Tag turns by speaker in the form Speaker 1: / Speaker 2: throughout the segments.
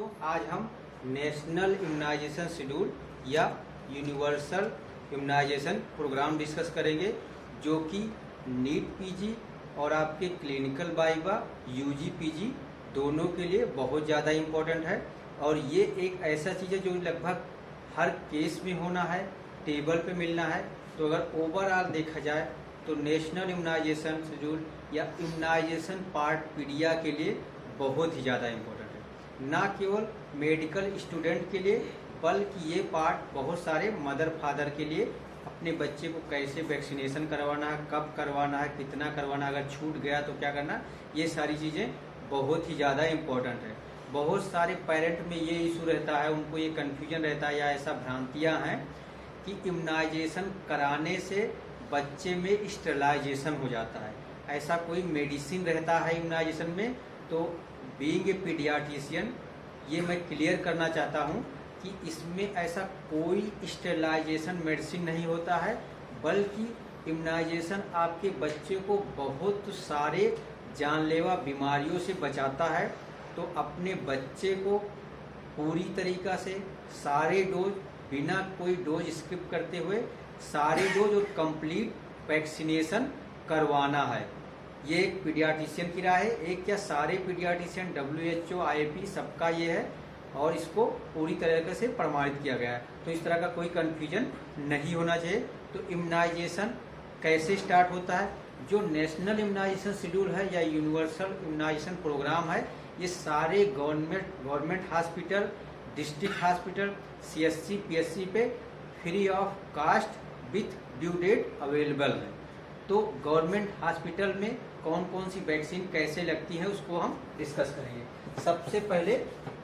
Speaker 1: आज हम national immunisation schedule या यूनिवर्सल इम्यूनाइजेशन प्रोग्राम डिस्कस करेंगे, जो कि नीट पीजी और आपके क्लिनिकल वाइवा यूजी पीजी दोनों के लिए बहुत ज़्यादा इम्पोर्टेंट है। और ये एक ऐसा चीज़ है जो लगभग हर केस में होना है, टेबल पे मिलना है। तो अगर ओवरऑल देखा जाए तो नेशनल इम्यूनाइजेशन शेड्यूल या इम्यूनाइजेशन पार्ट पीडिया के लिए बहुत ही ज़्यादा इम्पोर्टेंट है, ना केवल मेडिकल स्टूडेंट के लिए बल्कि ये पार्ट बहुत सारे मदर फादर के लिए, अपने बच्चे को कैसे वैक्सीनेशन करवाना है, कब करवाना है, कितना करवाना है, अगर छूट गया तो क्या करना, ये सारी चीज़ें बहुत ही ज़्यादा इम्पोर्टेंट है। बहुत सारे पेरेंट में ये इशू रहता है, उनको ये कन्फ्यूजन रहता है या ऐसा भ्रांतियाँ हैं कि इम्यूनाइजेशन कराने से बच्चे में स्टेरिलाइजेशन हो जाता है। ऐसा कोई मेडिसिन रहता है इम्यूनाइजेशन में? तो बीइंग ए पीडियाट्रिशियन ये मैं क्लियर करना चाहता हूँ कि इसमें ऐसा कोई स्टेरिलाइजेशन मेडिसिन नहीं होता है, बल्कि इम्यूनाइजेशन आपके बच्चे को बहुत सारे जानलेवा बीमारियों से बचाता है। तो अपने बच्चे को पूरी तरीक़ा से सारे डोज, बिना कोई डोज स्किप करते हुए सारे डोज और कंप्लीट वैक्सीनेशन करवाना है। ये एक पीडियाट्रिशियन की राय है, एक क्या सारे पीडियाट्रिशियन WHO IAP सबका ये है और इसको पूरी तरीके से प्रमाणित किया गया है। तो इस तरह का कोई कन्फ्यूजन नहीं होना चाहिए। तो इम्यूनाइजेशन कैसे स्टार्ट होता है? जो नेशनल इम्यूनाइजेशन शेड्यूल है या यूनिवर्सल इम्यूनाइजेशन प्रोग्राम है, ये सारे government hospital, district hospital, CSC PSC पे free of cost with due date available है। तो गवर्नमेंट हॉस्पिटल में कौन कौन सी वैक्सीन कैसे लगती है उसको हम डिस्कस करेंगे। सबसे पहले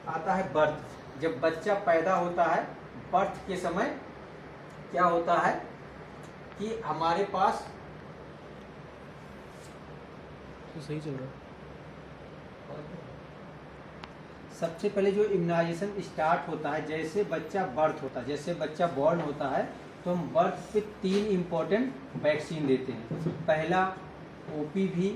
Speaker 1: आता है बर्थ। जब बच्चा पैदा होता है, बर्थ के समय क्या होता है कि हमारे पास
Speaker 2: तो सही चल रहा है।
Speaker 1: सबसे पहले जो इम्यूनाइजेशन स्टार्ट होता है, जैसे बच्चा बर्थ होता है, जैसे बच्चा बॉर्न होता है, तो हम बर्थ पे 3 इम्पोर्टेंट वैक्सीन देते हैं। पहला OPV,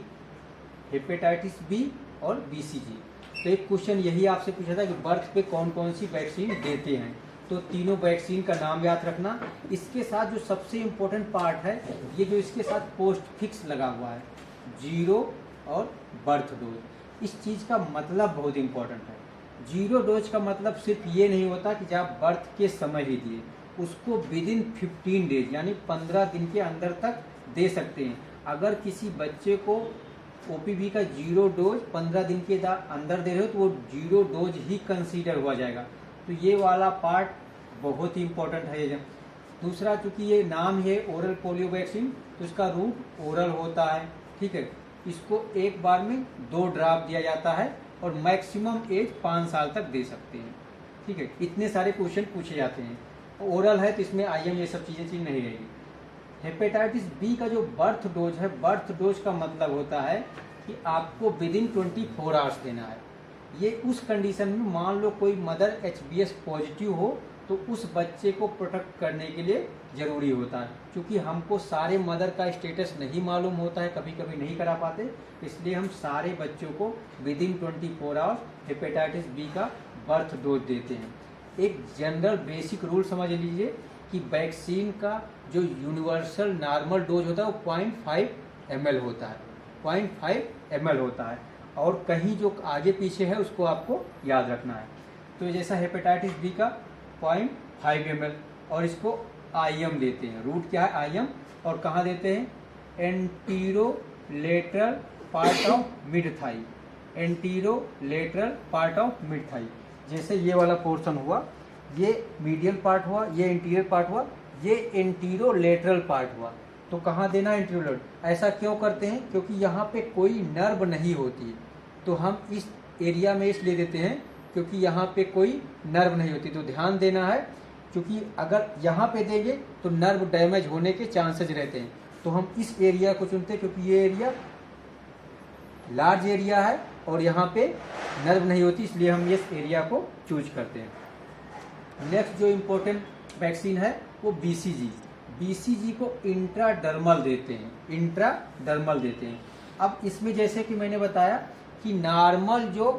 Speaker 1: हेपेटाइटिस B और BCG। तो एक क्वेश्चन यही आपसे पूछा था कि बर्थ पे कौन कौन सी वैक्सीन देते हैं, तो तीनों वैक्सीन का नाम याद रखना। इसके साथ जो सबसे इम्पोर्टेंट पार्ट है, ये जो इसके साथ पोस्ट फिक्स लगा हुआ है, 0 और बर्थ डोज। इस चीज़ का मतलब बहुत इम्पोर्टेंट है। 0 डोज का मतलब सिर्फ ये नहीं होता कि जब आप बर्थ के समय ही दिए, उसको विदिन 15 डेज यानी 15 दिन के अंदर तक दे सकते हैं। अगर किसी बच्चे को OPV का 0 डोज 15 दिन के अंदर दे रहे हो तो वो 0 डोज ही कंसीडर हुआ जाएगा। तो ये वाला पार्ट बहुत ही इम्पोर्टेंट है। दूसरा, चूँकि ये नाम है ओरल पोलियो वैक्सीन, तो इसका रूट ओरल होता है, ठीक है। इसको एक बार में 2 ड्रॉप दिया जाता है और मैक्सिमम एज 5 साल तक दे सकते हैं, ठीक है। इतने सारे क्वेश्चन पूछे जाते हैं। ओरल है तो इसमें IM ये सब चीज़ें नहीं रहेगी। हेपेटाइटिस B का जो बर्थ डोज है, बर्थ डोज का मतलब होता है कि आपको विदिन 24 आवर्स देना है। ये उस कंडीशन में मान लो कोई मदर HBS पॉजिटिव हो तो उस बच्चे को प्रोटेक्ट करने के लिए ज़रूरी होता है। क्योंकि हमको सारे मदर का स्टेटस नहीं मालूम होता है, कभी कभी नहीं करा पाते, इसलिए हम सारे बच्चों को विदिन 24 आवर्स हेपेटाइटिस B का बर्थ डोज देते हैं। एक जनरल बेसिक रूल समझ लीजिए कि वैक्सीन का जो यूनिवर्सल नॉर्मल डोज होता है वो 0.5 ml होता है, 0.5 ml होता है, और कहीं जो आगे पीछे है उसको आपको याद रखना है। तो जैसा हेपेटाइटिस B का 0.5 ml, और इसको IM देते हैं। रूट क्या है? IM। और कहाँ देते हैं? Anterolateral part of mid thigh, anterolateral part of mid thigh. जैसे ये वाला पोर्शन हुआ, ये मीडियल पार्ट हुआ, ये इंटीरियर पार्ट हुआ, ये एंटीरोलेटरल पार्ट हुआ। तो कहाँ देना है? एंटीरोलेटरल। ऐसा क्यों करते हैं? क्योंकि यहाँ पे कोई नर्व नहीं होती, तो हम इस एरिया में इसलिए देते हैं क्योंकि यहाँ पे कोई नर्व नहीं होती। तो ध्यान देना है, क्योंकि अगर यहाँ पे देंगे तो नर्व डैमेज होने के चांसेस रहते हैं। तो हम इस एरिया को चुनते हैं क्योंकि ये एरिया लार्ज एरिया है और यहाँ पे नर्व नहीं होती, इसलिए हम इस एरिया को चूज करते हैं। नेक्स्ट जो इम्पोर्टेंट वैक्सीन है वो BCG। BCG को इंट्राडर्मल देते हैं, इंट्राडर्मल देते हैं। अब इसमें जैसे कि मैंने बताया कि नॉर्मल जो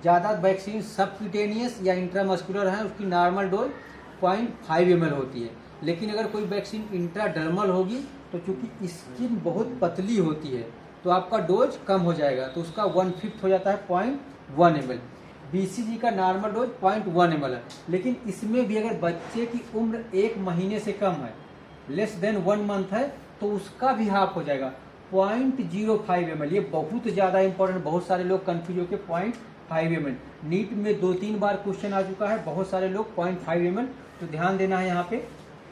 Speaker 1: ज़्यादा वैक्सीन सबक्यूटेनियस या इंट्रामस्कुलर है उसकी नॉर्मल डोज 0.5 ml होती है, लेकिन अगर कोई वैक्सीन इंट्राडर्मल होगी तो चूंकि स्किन बहुत पतली होती है तो आपका डोज कम हो जाएगा, तो उसका 1/5 हो जाता है 0.1 ml। BCG का नॉर्मल डोज 0.1 ml है, लेकिन इसमें भी अगर बच्चे की उम्र 1 महीने से कम है, लेस देन 1 मंथ है, तो उसका भी हाफ हो जाएगा 0.05 ml। ये बहुत ज़्यादा इंपॉर्टेंट, बहुत सारे लोग कन्फ्यूज होकर 0.5 ml, नीट में 2-3 बार क्वेश्चन आ चुका है, बहुत सारे लोग 0.5 ml, तो ध्यान देना है यहाँ पे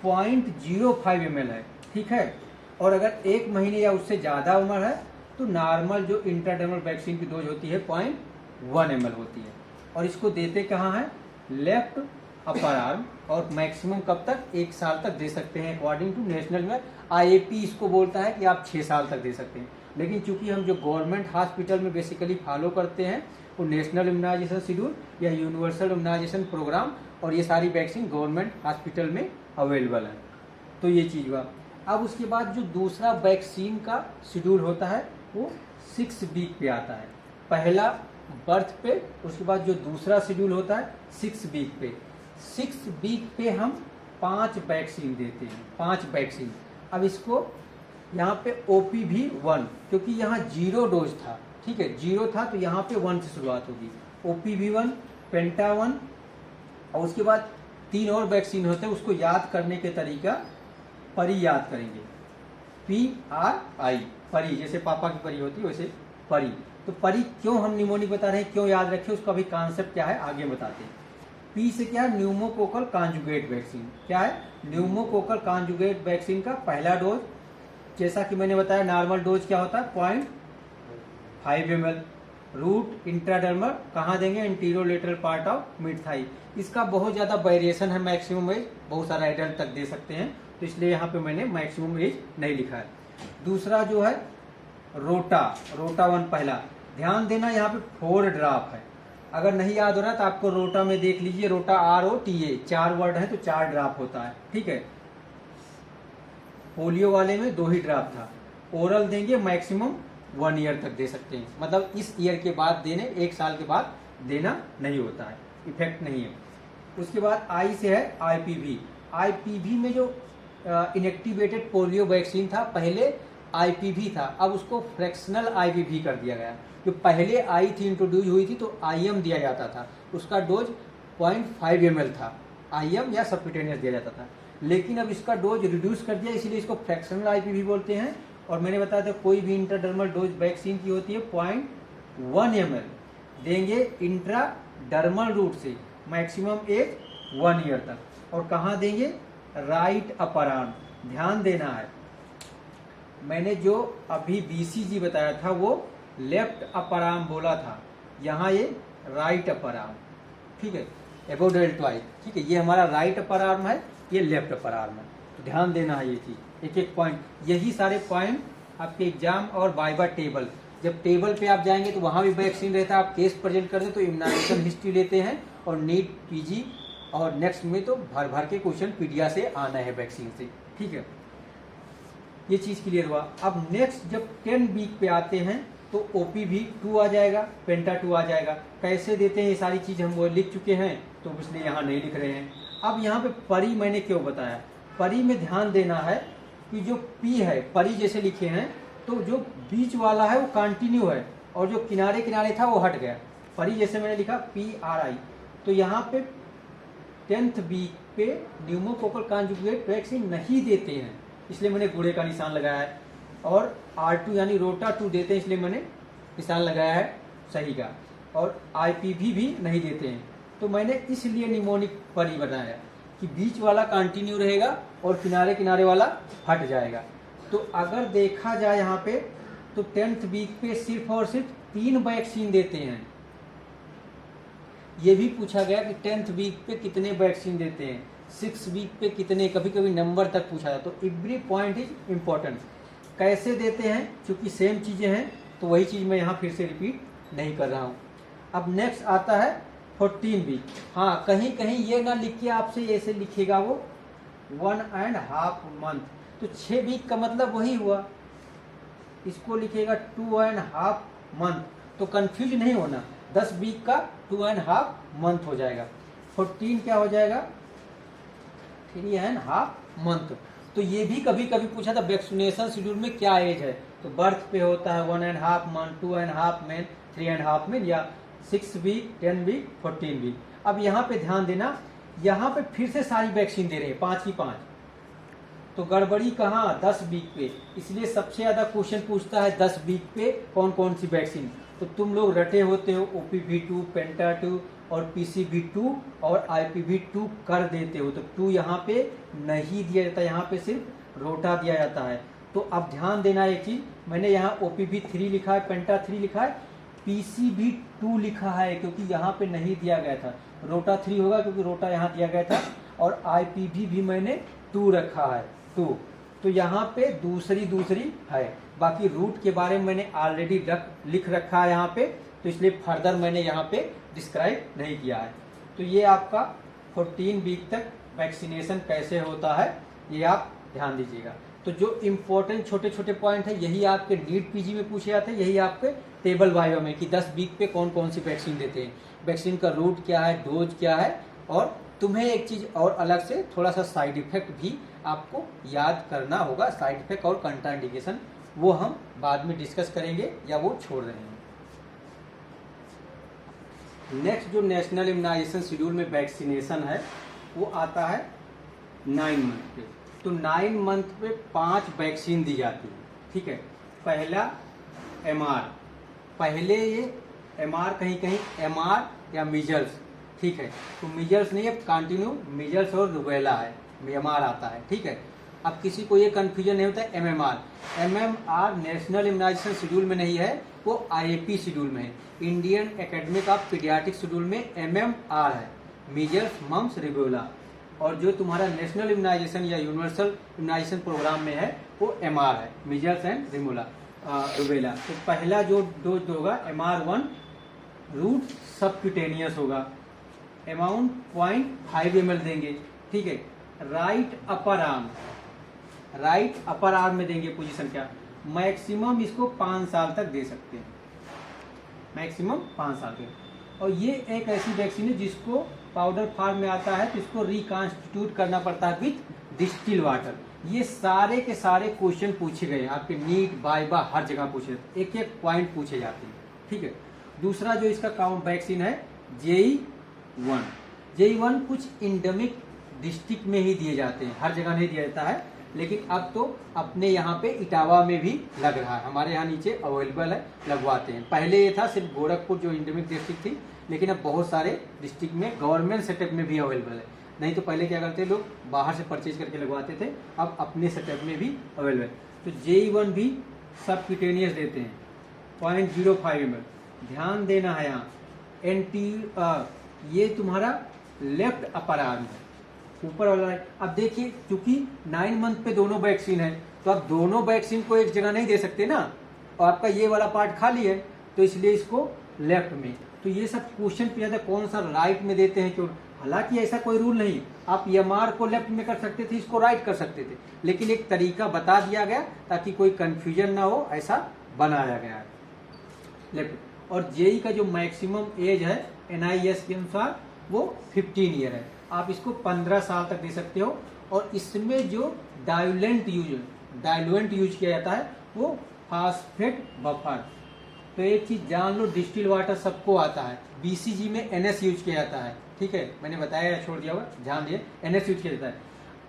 Speaker 1: 0.05 ml है, ठीक है। और अगर 1 महीने या उससे ज़्यादा उम्र है तो नॉर्मल जो इंट्राडर्मल वैक्सीन की डोज होती है 0.1 ml होती है। और इसको देते कहाँ है, लेफ्ट अपर आर्म, और मैक्सिमम कब तक, 1 साल तक दे सकते हैं अकॉर्डिंग टू नेशनल में। IAP इसको बोलता है कि आप 6 साल तक दे सकते हैं, लेकिन चूंकि हम जो गवर्नमेंट हॉस्पिटल में बेसिकली फॉलो करते हैं वो नेशनल इम्यूनाइजेशन शेड्यूल या यूनिवर्सल इम्यूनाइजेशन प्रोग्राम, और ये सारी वैक्सीन गवर्नमेंट हॉस्पिटल में अवेलेबल है, तो ये चीज़ हुआ। अब उसके बाद जो दूसरा वैक्सीन का शेड्यूल होता है वो 6 वीक पे आता है, पहला बर्थ पे, उसके बाद जो दूसरा शेड्यूल होता है 6 वीक पे। 6 वीक पे हम 5 वैक्सीन देते हैं, 5 वैक्सीन। अब इसको यहाँ पे OPV1, क्योंकि यहाँ 0 डोज था, ठीक है, 0 था तो यहाँ पे 1 से शुरुआत होगी। OPV1, पेंटा 1, और उसके बाद 3 और वैक्सीन होते हैं, उसको याद करने के तरीका परी याद करेंगे, PRI, परी, जैसे पापा की परी होती है वैसे परी। तो परी क्यों हम निमोनिक बता रहे हैं, क्यों याद रखें, उसका भी कॉन्सेप्ट क्या है आगे बताते हैं। P से क्या है, न्यूमोकोकल कॉन्जुगेट वैक्सीन, क्या है, न्यूमोकोकल कॉन्जुगेट वैक्सीन का पहला डोज, जैसा कि मैंने बताया नॉर्मल डोज क्या होता है 0.5 ml। रूट इंट्राडर्मल कहाँ देंगे, इंटीरियोलेटरल पार्ट ऑफ मिड थाई। इसका बहुत ज़्यादा वेरिएशन है, मैक्सिमम एज बहुत सारा एडल्ट तक दे सकते हैं, तो इसलिए यहाँ पे मैंने मैक्सिमम एज नहीं लिखा है। दूसरा जो है रोटा 1 पहला, ध्यान देना यहाँ पे 4 ड्रॉप है, अगर नहीं याद हो रहा तो आपको रोटा में देख लीजिए, रोटा ROTA 4 वर्ड है तो 4 ड्रॉप होता है, ठीक है। पोलियो वाले में 2 ही ड्रॉप था। ओरल देंगे मैक्सिमम 1 ईयर तक दे सकते हैं, मतलब इस ईयर के बाद देने, 1 साल के बाद देना नहीं होता है, इफेक्ट नहीं है। उसके बाद I से है IPV में जो इनएक्टिवेटेड पोलियो वैक्सीन था, पहले IPV था, अब उसको फ्रैक्शनल IPV कर दिया गया। जो पहले आई थी, इंट्रोड्यूस हुई थी तो IM दिया जाता था, उसका डोज 0.5 ml था, IM या सबक्यूटेनियस दिया जाता था, लेकिन अब इसका डोज रिड्यूस कर दिया, इसलिए इसको फ्रैक्शनल IPV बोलते हैं। और मैंने बताया था कोई भी इंट्राडर्मल डोज वैक्सीन की होती है 0.1 ml देंगे इंट्राडर्मल रूट से, मैक्सिमम एज 1 ईयर तक। और कहाँ देंगे, राइट अपर आर्म, ध्यान देना है, मैंने जो अभी BCG बताया था वो लेफ्ट अपर आर्म बोला था, यहाँ ये राइट अपर आर्म, ठीक है, एबोव डेल्टॉइड, ठीक है, ये हमारा राइट अपर आर्म है, ये लेफ्ट अपर आर्म है, तो ध्यान देना है ये चीज़, एक पॉइंट। यही सारे पॉइंट आपके एग्जाम और वाइवा टेबल, जब टेबल पे आप जाएंगे तो वहाँ भी वैक्सीन रहता है, आप केस प्रेजेंट करते तो इम्यूनाइजेशन हिस्ट्री लेते हैं, और नीट PG और नेक्स्ट में तो भर भर के क्वेश्चन पीडिया से आना है वैक्सीन से, ठीक है, ये चीज़ क्लियर हुआ। अब नेक्स्ट जब 10 वीक पे आते हैं तो OPV2 आ जाएगा, पेंटा 2 आ जाएगा। कैसे देते हैं ये सारी चीज़ हम वो लिख चुके हैं, तो इसलिए यहाँ नहीं लिख रहे हैं। अब यहाँ पे परी मैंने क्यों बताया, परी में ध्यान देना है कि जो P है, परी जैसे लिखे हैं तो जो बीच वाला है वो कंटिन्यू है, और जो किनारे किनारे था वो हट गया, परी जैसे मैंने लिखा PRI। तो यहाँ पे 10th वीक पे न्यूमोकोकल कॉन्जुगेट वैक्सीन नहीं देते हैं, इसलिए मैंने घोड़े का निशान लगाया है, और R2 यानी रोटा 2 देते हैं, इसलिए मैंने निशान लगाया है सही का, और IPV भी नहीं देते हैं, तो मैंने इसलिए निमोनिक परी बनाया कि बीच वाला कंटिन्यू रहेगा और किनारे किनारे वाला हट जाएगा। तो अगर देखा जाए यहाँ पे तो 10th वीक पे सिर्फ और सिर्फ 3 वैक्सीन देते हैं। ये भी पूछा गया कि 10th वीक पे कितने वैक्सीन देते हैं, 6 वीक पे कितने, कभी कभी नंबर तक पूछा जाता, तो एवरी पॉइंट इज इम्पोर्टेंट। कैसे देते हैं, क्योंकि सेम चीज़ें हैं तो वही चीज़ मैं यहाँ फिर से रिपीट नहीं कर रहा हूँ। अब नेक्स्ट आता है 14 वीक। हाँ, कहीं कहीं ये ना लिख के आपसे ऐसे लिखेगा वो 1.5 मंथ, तो 6 वीक का मतलब वही हुआ, इसको लिखेगा 2.5 मंथ, तो कंफ्यूज नहीं होना। 10 वीक का 2.5 मंथ हो जाएगा। 14 क्या हो जाएगा, 3.5 मंथ। तो ये भी कभी कभी पूछा था वैक्सीनेशन शेड्यूल में क्या एज है, तो बर्थ पे होता है 1.5 मंथ, 2.5 मंथ, 3.5 मंथ, या 6 वीक, 10 वीक, 14 वीक। अब यहाँ पे ध्यान देना, यहाँ पे फिर से सारी वैक्सीन दे रहे हैं 5 की 5, तो गड़बड़ी कहाँ, 10 वीक पे। इसलिए सबसे ज्यादा क्वेश्चन पूछता है 10 वीक पे कौन कौन सी वैक्सीन। तो तुम लोग रटे होते हो OPV2, पेंटा 2 और PCV2 और IPV2 कर देते हो, तो 2 यहाँ पे नहीं दिया जाता, यहाँ पे सिर्फ रोटा दिया जाता है। तो अब ध्यान देना एक चीज, मैंने यहाँ OPV3 लिखा है, पेंटा 3 लिखा है, PCV2 लिखा है क्योंकि यहाँ पे नहीं दिया गया था। रोटा 3 होगा क्योंकि रोटा यहाँ दिया गया था, और IPV भी मैंने 2 रखा है, 2। तो यहाँ पे दूसरी है। बाकी रूट के बारे में मैंने ऑलरेडी लिख रखा है यहाँ पे, तो इसलिए फर्दर मैंने यहाँ पे डिस्क्राइब नहीं किया है। तो ये आपका 14 वीक तक वैक्सीनेशन कैसे होता है ये आप ध्यान दीजिएगा। तो जो इम्पोर्टेंट छोटे छोटे पॉइंट है यही आपके नीट पीजी में पूछे जाते हैं, यही आपके टेबल बायो में कि 10 वीक पे कौन कौन सी वैक्सीन देते हैं, वैक्सीन का रूट क्या है, डोज क्या है, और तुम्हें एक चीज और अलग से थोड़ा सा साइड इफेक्ट भी आपको याद करना होगा। साइड इफेक्ट और कंट्राइंडिकेशन वो हम बाद में डिस्कस करेंगे या वो छोड़ रहे हैं। नेक्स्ट जो नेशनल इम्यूनाइजेशन शेड्यूल में वैक्सीनेशन है वो आता है 9 मंथ पे। तो 9 मंथ पे 5 वैक्सीन दी जाती है, ठीक है। पहला MR, पहले ये MR कहीं कहीं MR या मीजल्स, ठीक है। तो मीजल्स नहीं है, कंटिन्यू मीजल्स और रुबेला है, MR आता है, ठीक है। अब किसी को ये कंफ्यूजन नहीं होता है MMR नेशनल इम्यूनाइजेशन शेड्यूल में नहीं है, वो IAP शेड्यूल में है। Indian academic of paediatric schedule में MMR है, मीजल्स, मम्स, रिबेला। और जो तुम्हारा नेशनल इम्यूनाइजेशन या यूनिवर्सल इम्यूनाइजेशन प्रोग्राम में है वो MR है, मीजल्स एंड रुबेला। तो पहला जो डोज होगा MR1 रूट सबक्यूटेनियस होगा, अमाउंट 0.5 ml देंगे, ठीक है। राइट अपर आर्म में देंगे, पोजीशन क्या, मैक्सिमम इसको 5 साल तक दे सकते हैं, मैक्सिमम 5 साल तक। और ये एक ऐसी वैक्सीन है जिसको पाउडर फॉर्म में आता है, तो इसको रिकॉन्स्टिट्यूट करना पड़ता है विथ डिस्टिल वाटर। ये सारे के सारे क्वेश्चन पूछे गए आपके नीट, वाइवा, हर जगह पूछे, एक एक पॉइंट पूछे जाते हैं, ठीक है। दूसरा जो इसका काउंट वैक्सीन है JE1 कुछ इंडेमिक डिस्ट्रिक्ट में ही दिए जाते हैं, हर जगह नहीं दिया जाता है, लेकिन अब तो अपने यहाँ पे इटावा में भी लग रहा है, हमारे यहाँ नीचे अवेलेबल है, लगवाते हैं। पहले ये था सिर्फ गोरखपुर जो इंडेमिक डिस्ट्रिक्ट थी, लेकिन अब बहुत सारे डिस्ट्रिक्ट में गवर्नमेंट सेटअप में भी अवेलेबल है। नहीं तो पहले क्या करते लोग बाहर से परचेज करके लगवाते थे, अब अपने सेटअप में भी अवेलेबल है। तो JE1 भी सबक्यूटेनियस देते हैं 0.05 ml। ध्यान देना है यहाँ ये तुम्हारा लेफ्ट अपर आर्म है, ऊपर वाला है। अब देखिए क्योंकि 9 मंथ पे दोनों वैक्सीन है, तो आप दोनों वैक्सीन को एक जगह नहीं दे सकते ना, और आपका ये वाला पार्ट खाली है, तो इसलिए इसको लेफ्ट में। तो ये सब क्वेश्चन पूछा था कौन सा राइट में देते हैं क्यों। हालांकि ऐसा कोई रूल नहीं, आप MR को लेफ्ट में कर सकते थे, इसको राइट कर सकते थे, लेकिन एक तरीका बता दिया गया ताकि कोई कंफ्यूजन ना हो, ऐसा बनाया गया है लेफ्ट। और JE का जो मैक्सिमम एज है NIS के अनुसार वो 15 ईयर है, आप इसको 15 साल तक दे सकते हो। और इसमें जो डाइल्यूएंट यूज किया जाता है वो फास्फेट बफर। तो एक चीज जान लो, डिस्टिल वाटर सबको आता है, BCG में NS यूज किया जाता है, ठीक है, मैंने बताया या छोड़ दिया होगा, ध्यान दिए, NS यूज किया जाता है।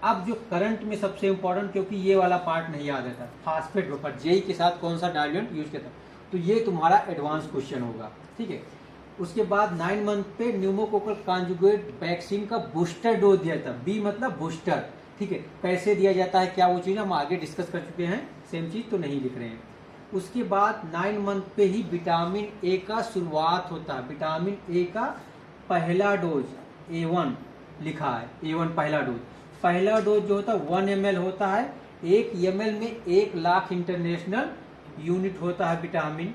Speaker 1: अब जो करंट में सबसे इंपॉर्टेंट, क्योंकि ये वाला पार्ट नहीं याद रहता, फास्फेट बफर JE के साथ कौन सा डाइल्यूएंट यूज किया था, तो ये तुम्हारा एडवांस क्वेश्चन होगा, ठीक है। उसके बाद 9 मंथ पे न्यूमोकोकल कॉन्जुगेट वैक्सीन का बूस्टर डोज दिया जाता है, B मतलब बूस्टर, ठीक है। कैसे दिया जाता है, क्या वो चीज हम आगे डिस्कस कर चुके हैं, सेम चीज तो नहीं लिख रहे हैं। उसके बाद 9 मंथ पे ही विटामिन A का शुरुआत होता है, विटामिन A का पहला डोज A1 लिखा है, A1 पहला डोज जो होता है 1 ml होता है, 1 ml में 1 लाख इंटरनेशनल यूनिट होता है विटामिन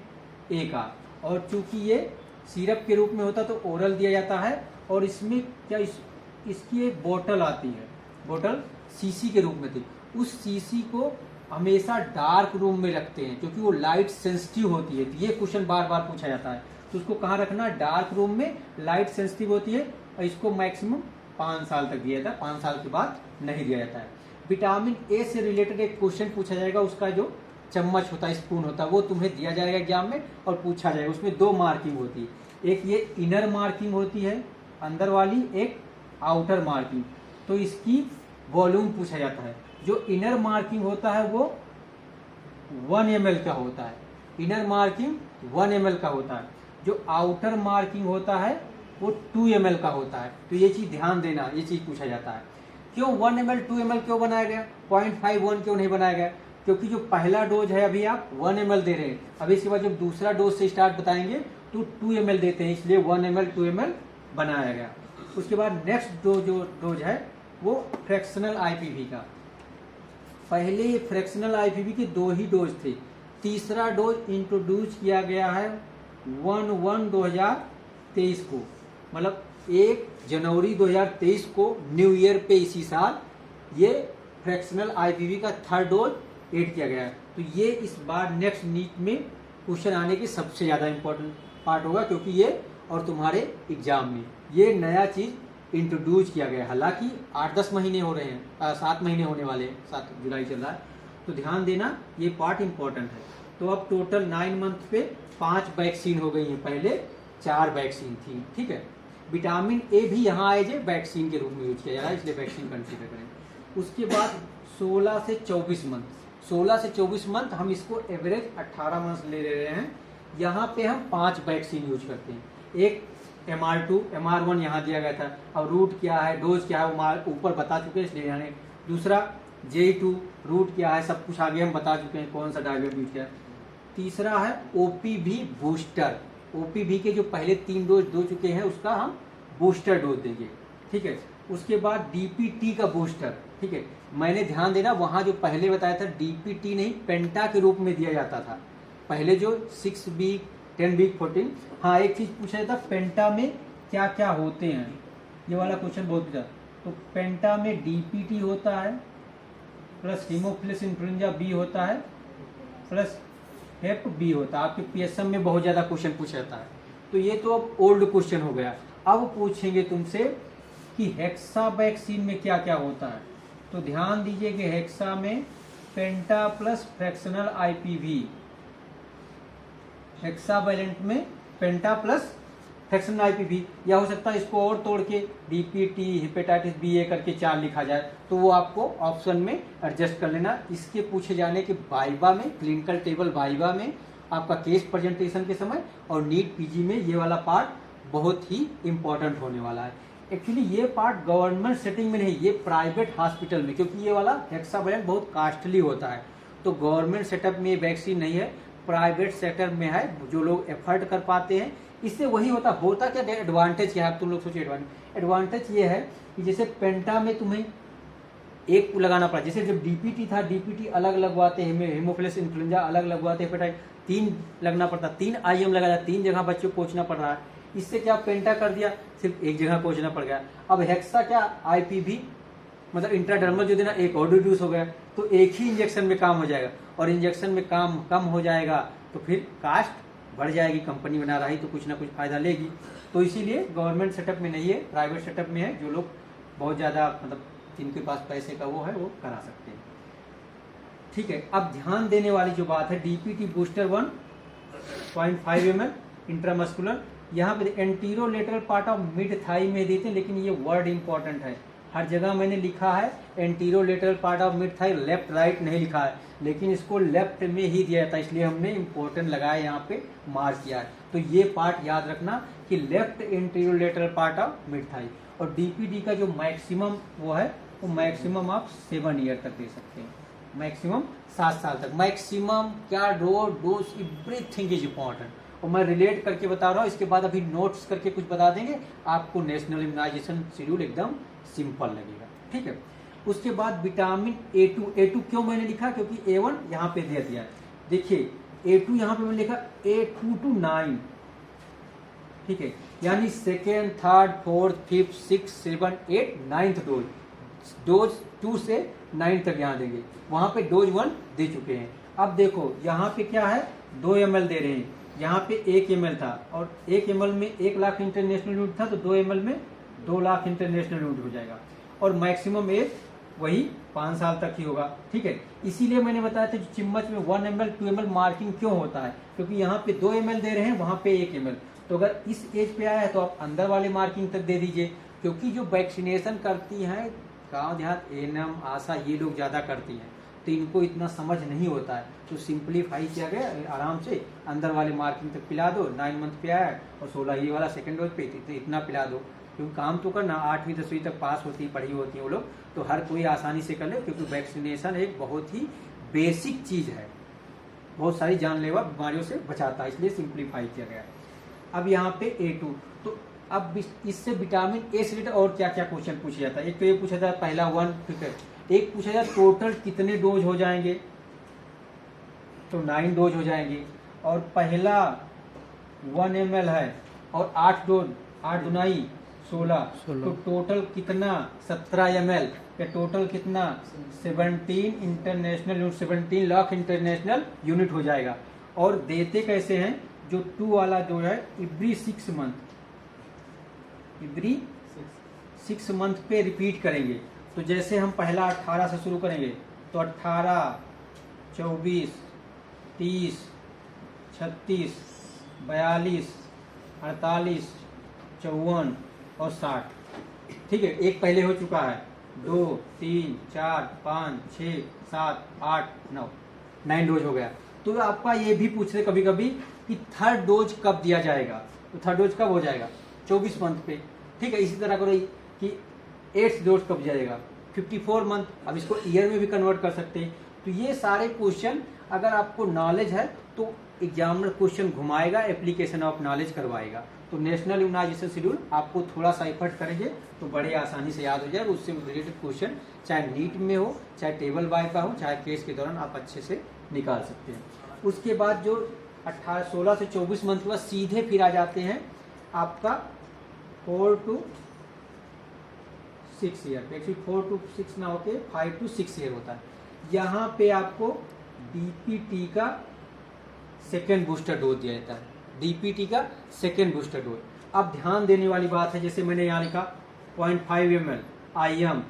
Speaker 1: A का। और चूंकि ये सिरप के रूप में होता है तो ओरल दिया जाता है। और इसमें क्या इसकी एक बोतल आती है, बोतल सीसी के रूप में थी, उस सीसी को हमेशा डार्क रूम में रखते हैं क्योंकि वो लाइट सेंसिटिव होती है। तो ये क्वेश्चन बार बार पूछा जाता है, तो उसको कहाँ रखना, डार्क रूम में, लाइट सेंसिटिव होती है, और इसको मैक्सिमम 5 साल तक दिया जाता है, 5 साल के बाद नहीं दिया जाता है। विटामिन ए से रिलेटेड एक क्वेश्चन पूछा जाएगा, उसका जो चम्मच होता है, स्पून होता है, वो तुम्हें दिया जाएगा एग्जाम में और पूछा जाएगा। उसमें 2 मार्किंग होती है, एक ये इनर मार्किंग होती है अंदर वाली, एक आउटर मार्किंग। तो इसकी वॉल्यूम पूछा जाता है। जो इनर मार्किंग होता है वो 1 ml का होता है, इनर मार्किंग 1 ml का होता है। जो आउटर मार्किंग होता है वो 2 ml का होता है। तो ये चीज ध्यान देना, ये चीज पूछा जाता है। क्यों 1 ml 2 ml क्यों बनाया गया, 0.51 क्यों नहीं बनाया गया? क्योंकि जो पहला डोज है अभी आप 1 ml दे रहे हैं, अभी इसके बाद जब दूसरा डोज से स्टार्ट बताएंगे तो 2 ml देते हैं, इसलिए 1 ml 2 ml बनाया गया। उसके बाद नेक्स्ट जो डोज है वो फ्रैक्शनल आईपीवी का। पहले ये फ्रैक्शनल आईपीवी के 2 ही डोज थे, तीसरा डोज इंट्रोड्यूस किया गया है 1/1/2023 को, मतलब 1 जनवरी 2023 को न्यू ईयर पे इसी साल ये फ्रैक्शनल आईपीवी का 3rd डोज ऐड किया गया है। तो ये इस बार नेक्स्ट नीट में क्वेश्चन आने की सबसे ज्यादा इंपॉर्टेंट पार्ट होगा, क्योंकि ये और तुम्हारे एग्जाम में ये नया चीज इंट्रोड्यूस किया गया है। हालांकि 8-10 महीने हो रहे हैं, 7 महीने होने वाले हैं, 7 जुलाई चल रहा है, तो ध्यान देना ये पार्ट इंपॉर्टेंट है। तो अब टोटल 9 मंथ पे 5 वैक्सीन हो गई हैं, पहले 4 वैक्सीन थी, ठीक है। विटामिन ए भी यहाँ एज ए वैक्सीन के रूप में यूज किया जा रहा है, इसलिए वैक्सीन कंसीडर करें। उसके बाद 16 से 24 मंथ, 16 से 24 मंथ हम इसको एवरेज 18 मंथ ले रहे हैं। यहाँ पे हम 5 वैक्सीन यूज करते हैं। एक MR2 MR1 यहाँ दिया गया था, अब रूट क्या है, डोज क्या है वो ऊपर बता चुके हैं, इसलिए यहाँ नहीं। दूसरा J2 रूट क्या है, सब कुछ आगे हम बता चुके हैं, कौन सा डायग्राम यूज किया है। तीसरा है OPV बूस्टर, OPV के जो पहले 3 डोज दे चुके हैं उसका हम बूस्टर डोज देंगे, ठीक है। उसके बाद DPT का बूस्टर, ठीक है। मैंने ध्यान देना, वहां जो पहले बताया था DPT नहीं, पेंटा के रूप में दिया जाता था पहले, जो 6 वीक 10 वीक 14। हाँ, एक चीज पूछा जाता, पेंटा में क्या क्या होते हैं, ये वाला क्वेश्चन बहुत पूछा। तो पेंटा में DPT होता है, प्लस हीमोफिलस इन्फ्लुएंजा बी होता है, प्लस हेप बी होता है। आपके PSM में बहुत ज्यादा क्वेश्चन पूछा जाता है। तो ये तो अब ओल्ड क्वेश्चन हो गया। अब पूछेंगे तुमसे कि हेक्सा वैक्सीन में क्या क्या होता है। तो ध्यान दीजिए कि हेक्सा में पेंटा प्लस फ्रैक्शनल आईपीवी, हेक्सावैलेंट में पेंटा प्लस फ्रैक्शनल आईपीवी, या हो सकता है इसको और तोड़ के DPT हेपेटाइटिस B करके 4 लिखा जाए, तो वो आपको ऑप्शन में एडजस्ट कर लेना। इसके पूछे जाने के वाइवा में, क्लिनिकल टेबल वाइवा में, आपका केस प्रेजेंटेशन के समय और नीट PG में ये वाला पार्ट बहुत ही इंपॉर्टेंट होने वाला है। एक्चुअली ये पार्ट गवर्नमेंट सेटिंग में नहीं, ये प्राइवेट हॉस्पिटल में, क्योंकि ये वाला हेक्सावैलेंट बहुत कॉस्टली होता है। तो गवर्नमेंट सेटअप में ये वैक्सीन नहीं है, प्राइवेट सेक्टर में है, जो लोग एफर्ट कर पाते हैं। इससे वही होता क्या एडवांटेज क्या है, तुम लोग सोचिए। एडवांटेज ये है कि जैसे पेंटा में तुम्हें एक लगाना पड़ा, जैसे जब DPT था, DPT अलग लगवाते हैं, हीमोफिलस इन्फ्लुएंजा अलग लगवाते हैं, हेपेटाइटिस 3 लगना पड़ता, 3 IM लगा, 3 जगह बच्चों को पहुंचना पड़ रहा है। इससे क्या पेंटा कर दिया, सिर्फ एक जगह पहुंचना पड़ गया। अब हेक्सा क्या IPV मतलब इंट्राडर्मल जो देना, एक और रिड्यूस हो गया, तो एक ही इंजेक्शन में काम हो जाएगा, और इंजेक्शन में काम कम हो जाएगा तो फिर कास्ट बढ़ जाएगी। कंपनी बना रही तो कुछ ना कुछ फायदा लेगी। तो इसीलिए गवर्नमेंट सेटअप में नहीं है, प्राइवेट सेटअप में है। जो लोग बहुत ज्यादा मतलब जिनके पास पैसे का वो है वो करा सकते हैं, ठीक है। अब ध्यान देने वाली जो बात है, DPT बूस्टर 1.5 ml इंट्रामस्कुलर, यहाँ पे एंटीरोलेटरल पार्ट ऑफ मिड थाई में देते हैं, लेकिन ये वर्ड इंपॉर्टेंट है। हर जगह मैंने लिखा है anterolateral part of mid thigh, left right नहीं लिखा है, लेकिन इसको लेफ्ट में ही दिया जाता है, इसलिए हमने इंपॉर्टेंट लगाया, यहाँ पे मार्क किया है। तो ये पार्ट याद रखना कि left anterolateral part of mid thigh. और DPT का जो मैक्सिमम वो है, वो मैक्सिमम आप 7 ईयर तक दे सकते हैं, मैक्सिमम 7 साल तक। मैक्सिमम क्या डोज एवरीथिंग इज इंपॉर्टेंट, और मैं रिलेट करके बता रहा हूँ। इसके बाद अभी नोट्स करके कुछ बता देंगे, आपको नेशनल इम्यूनाइजेशन शेड्यूल एकदम सिंपल लगेगा, ठीक है। उसके बाद विटामिन A2 क्यों मैंने लिखा, क्योंकि A1 यहाँ पे दे दिया है। देखिए A2 यहाँ पे मैंने लिखा A2 to 9, ठीक है, यानी 2nd, 3rd, 4th, 5th, 6th, 7th, 8th, 9th dose 2 से 9 तक यहाँ देंगे। वहां पे डोज 1 दे चुके हैं। अब देखो यहाँ पे क्या है, 2 ml दे रहे हैं, यहाँ पे 1 ml था और 1 ml में 1 लाख इंटरनेशनल यूनिट था, तो 2 ml में 2 लाख इंटरनेशनल यूनिट हो जाएगा और मैक्सिमम एज वही 5 साल तक ही होगा। ठीक है, इसीलिए मैंने बताया था चम्मच में 1 ml 2 ml मार्किंग क्यों होता है, क्योंकि यहाँ पे 2 ml दे रहे हैं, वहाँ पे 1 ml। तो अगर इस एज पे आया है तो आप अंदर वाले मार्किंग तक दे दीजिए, क्योंकि जो वैक्सीनेशन करती हैं गाँव देहात एएनएम आशा ये लोग ज़्यादा करती हैं, तो इनको इतना समझ नहीं होता है, तो सिंप्लीफाई किया गया, आराम से अंदर वाले मार्किंग तक पिला दो। 9 मंथ पे आया और 16 ये वाला सेकेंड डोज पे इतना पिला दो, क्योंकि काम तो करना 8वीं 10वीं तक पास होती पढ़ी होती है वो लोग, तो हर कोई आसानी से कर ले, क्योंकि वैक्सीनेशन एक बहुत ही बेसिक चीज़ है, बहुत सारी जानलेवा बीमारियों से बचाता है, इसलिए सिंप्लीफाई किया गया। अब यहाँ पे A2, तो अब इससे विटामिन ए से रिलेटेड और क्या क्या क्वेश्चन पूछा जाता है। एक तो ये पूछा जाता है पहला 1, ठीक है, एक पूछा जाता है टोटल कितने डोज हो जाएंगे, तो 9 डोज हो जाएंगे, और पहला 1 ml है और 8 डोज, 8 दुनाई 16, तो टोटल कितना 17 ml या टोटल कितना 17 international unit, 17 lakh international unit हो जाएगा। और देते कैसे हैं, जो 2 वाला जो है एवरी 6 मंथ, एवरी 6 मंथ पे रिपीट करेंगे। तो जैसे हम पहला 18 से शुरू करेंगे, तो 18, 24, 30, 36, 42, 48, 54 और 60। ठीक है, एक पहले हो चुका है, 2, 3, 4, 5, 6, 7, 8, 9 डोज हो गया। तो आपका ये भी पूछ रहे कभी कभी कि थर्ड डोज कब दिया जाएगा, तो थर्ड डोज कब हो जाएगा 24 मंथ पे। ठीक है, इसी तरह करो कि 8th डोज कब जाएगा 54 मंथ, अब इसको ईयर में भी कन्वर्ट कर सकते हैं। तो ये सारे क्वेश्चन अगर आपको नॉलेज है तो एग्जामिनर क्वेश्चन घुमाएगा, एप्लीकेशन ऑफ नॉलेज करवाएगा। तो नेशनल इम्यूनाइजेशन शेड्यूल आपको थोड़ा सा एफर्ट करेंगे तो बड़े आसानी से याद हो जाए, उससे रिलेटेड क्वेश्चन चाहे नीट में हो, चाहे टेबल बाय का हो, चाहे केस के दौरान आप अच्छे से निकाल सकते हैं। उसके बाद जो 16 से 24 मंथ के बाद सीधे फिर आ जाते हैं आपका 4 to 6 ईयर, एक्चुअली 4 to 6 ना होके 5 to 6 ईयर होता है। यहाँ पे आपको डीपीटी का सेकेंड बूस्टर डोज दिया जाता है, डीपीटी का सेकेंड बूस्टर डोज। अब ध्यान देने वाली बात है, जैसे मैंने यहाँ लिखा 0.5 ml IM,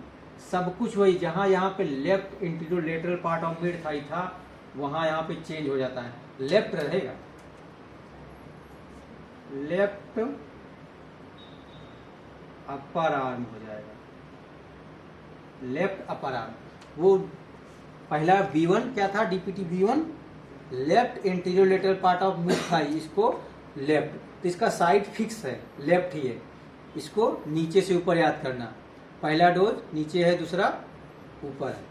Speaker 1: सब कुछ वही, जहाँ यहाँ पे left interior lateral part of mid thigh था, वहाँ यहाँ पे चेंज हो जाता है, लेफ्ट रहेगा, लेफ्ट अपर आर्म हो जाएगा, लेफ्ट अपर आर्म। वो पहला V1 क्या था, DPT V1 left interior lateral part of mid thigh, इसको लेफ्ट, तो इसका साइड फिक्स है, लेफ्ट ही है, इसको नीचे से ऊपर याद करना, पहला डोज नीचे है, दूसरा ऊपर है।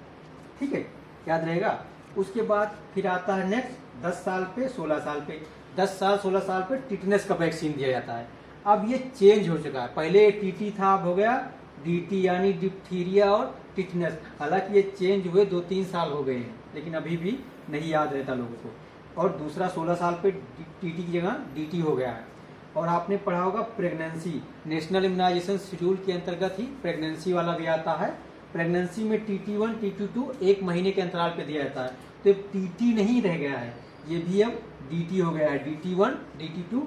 Speaker 1: ठीक है, याद रहेगा। उसके बाद फिर आता है नेक्स्ट 10 साल पे 16 साल पे, 10 साल 16 साल पे टिटनेस का वैक्सीन दिया जाता है। अब ये चेंज हो चुका है, पहले टीटी था, अब हो गया डीटी, यानी डिप्थीरिया और टिटनेस। हालांकि ये चेंज हुए 2-3 साल हो गए हैं, लेकिन अभी भी नहीं याद रहता लोगों को। और दूसरा 16 साल पे टीटी की जगह डीटी हो गया है। और आपने पढ़ा होगा प्रेगनेंसी, नेशनल इम्यूनाइजेशन शेड्यूल के अंतर्गत ही प्रेगनेंसी वाला भी आता है। प्रेगनेंसी में TT1 TT2 1 महीने के अंतराल पे दिया जाता है, तो TT नहीं रह गया है, ये भी अब DT हो गया है। DT1 DT2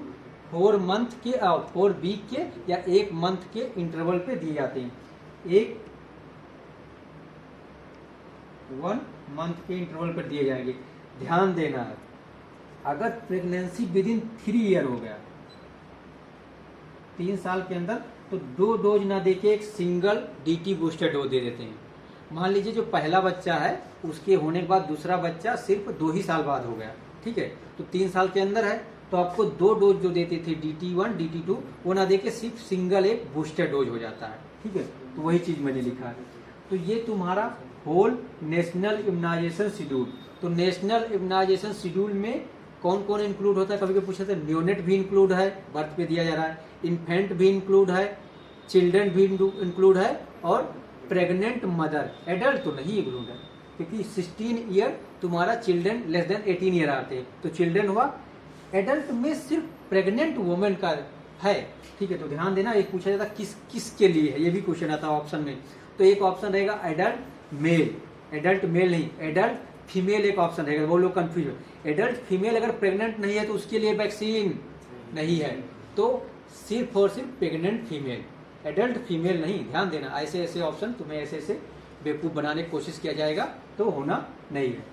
Speaker 1: 4 मंथ के 4 वीक के या 1 मंथ के इंटरवल पे दिए जाते हैं, 1 मंथ के इंटरवल पर दिए जाएंगे। ध्यान देना है, अगर प्रेगनेंसी विद इन 3 ईयर हो गया, 3 साल के अंदर, तो 2 डोज ना देके एक सिंगल DT बूस्टर डोज दे देते हैं। मान लीजिए जो पहला बच्चा है उसके होने के बाद दूसरा बच्चा सिर्फ 2 ही साल बाद हो गया, ठीक है, तो 3 साल के अंदर है, तो आपको 2 डोज जो देते थे DT1 DT2 वो ना देके सिर्फ सिंगल एक बूस्टर डोज हो जाता है। ठीक है, तो वही चीज मैंने लिखा है। तो ये तुम्हारा होल नेशनल इम्यूनाइजेशन शेड्यूल। तो नेशनल इम्यूनाइजेशन शेड्यूल में कौन कौन इंक्लूड होता है, कभी कभी पूछा था, न्यूनेट भी इंक्लूड है, बर्थ पे दिया जा रहा है, इन्फेंट भी इंक्लूड है, चिल्ड्रन भी इंक्लूड है, और प्रेग्नेंट मदर। एडल्ट तो नहीं इंक्लूड है, क्योंकि 16 ईयर तुम्हारा चिल्ड्रन लेस देन 18 ईयर आते हैं, तो चिल्ड्रन हुआ। एडल्ट में सिर्फ प्रेग्नेंट वुमेन का है। ठीक है, तो ध्यान देना, एक पूछा जाता किस किस के लिए है, ये भी क्वेश्चन आता है ऑप्शन में। तो एक ऑप्शन रहेगा एडल्ट मेल, एडल्ट मेल नहीं, एडल्ट
Speaker 3: फीमेल एक ऑप्शन रहेगा, वो लोग कंफ्यूज हो। एडल्ट फीमेल अगर प्रेग्नेंट नहीं है तो उसके लिए वैक्सीन नहीं है, तो सिर्फ और सिर्फ प्रेग्नेंट फीमेल, एडल्ट फीमेल नहीं। ध्यान देना, ऐसे ऐसे ऑप्शन तुम्हें ऐसे ऐसे बेवकूफ बनाने की कोशिश किया जाएगा तो होना नहीं है।